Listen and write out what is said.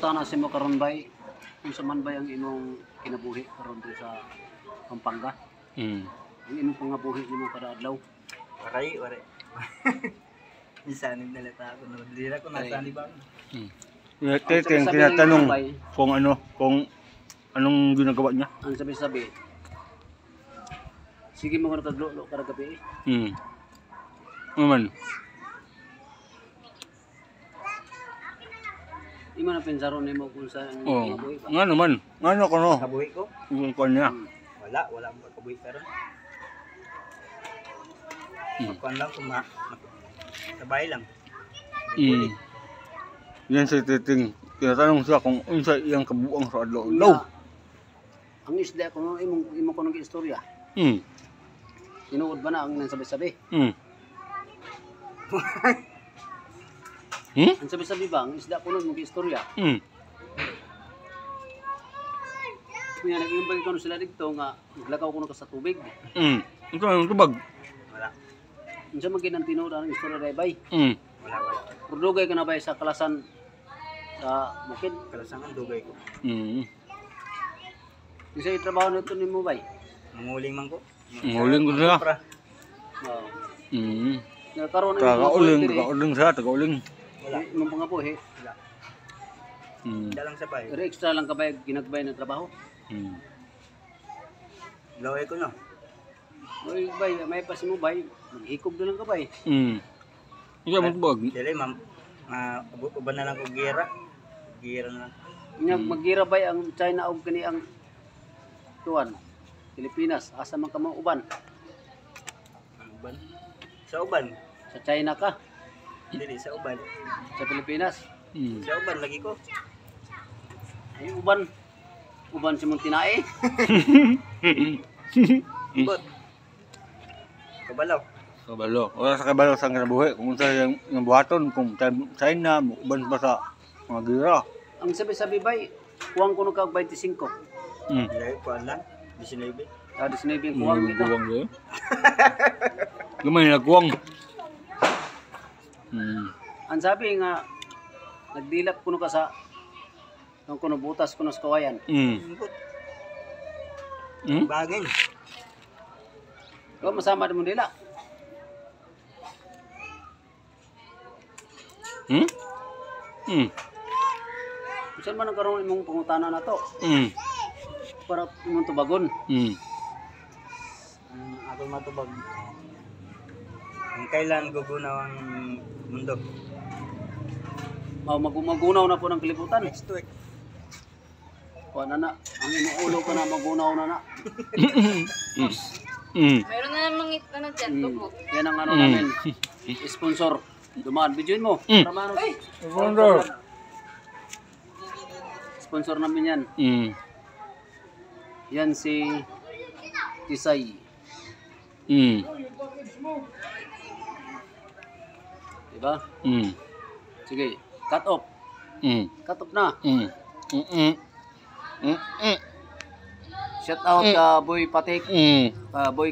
pangutana sa mo karon bay, unsa man bay ang imong kinabuhi karon diri sa Pampanga? Ang imong pangabuhi nimo kada adlaw? Waray. Isanib na lata ako no. Dira ko nasanib ba? Tinatanong kung anong ginagawa niya. Ang sabi-sabi, sige mo nga naglulo kada gabi. Naman. Di man na pensaron nimo kung sa ang Nga naman. Nga ko no. Kabuhi ko? Yung kwan niya. Wala akong kabuhi karon. Magkuhan lang sabay lang. Yan si Titing. Tinatanong siya kung unsa iyang kabuang sa adlaw. Ang isda ko imong ko nang istorya. Tinuod ba na ang sabi-sabi? Ang sabi-sabi ba ang isda ko nang istorya? Kuya nag-imbag ko sila dito nga naglakaw ko na sa tubig. Ito ang tubag. Wala. Unsa man ginang tinuod ang istorya dai bay? Wala. Purdugay ka na bay sa kalasan sa bukid? Kalasangan dugay ko. Isa itrabaho nito nimo bay? Manguling man ko. Manguling ko siya. Oo. Karon Tagauling siya, tagauling. Wala. Imong pangabuhi. Wala. Wala lang sabay. Pero extra lang ka bay ginagbay ng trabaho? Laway ko no. Oy bay, may pas mo bay, maghikob na lang ka bay. Ikaw mo tubag. Dili ma'am. Uban na lang ko gira. Gira na lang. Nya magira bay ang China og kani ang tuwan. Pilipinas, asa man ka mo uban? Uban. Sa uban. Sa China ka, Dili sa uban. sa Pilipinas. Sa uban lagi ko. Ay uban. Uban si Montinae. But kabalaw. Kabalo. Wala sa kabalo sa kinabuhi. Kung sa yung buhaton, kung China, uban pa sa mga gira. Ang sabi-sabi bay, kuwang ko ka 25. Dili ko lang. 19. Kada sinabing kuwang kita. Kuwang yun. Gamay na kuwang. Ang sabi nga nagdilap kuno ka sa nang kuno butas kuno sa kawayan. Bagay. Ko masama mo nila. Saan man nagkaroon imong pangutana na to? Para imong tubagon. Ako matubag. Ang kailan gugunaw ang mundo? Magunaw na po ng kalibutan. Next week. Kuha na na. Ang inuulo ko na magunaw na na. Meron na namang na dyan, tubo. Yan ang ano namin. Sponsor. Dumaan. Videoin mo. Para maano. Sponsor namin yan. Yan si Tisay. Diba? Sige. Cut off. Cut off na. Shout out ka Boy Patik. Boy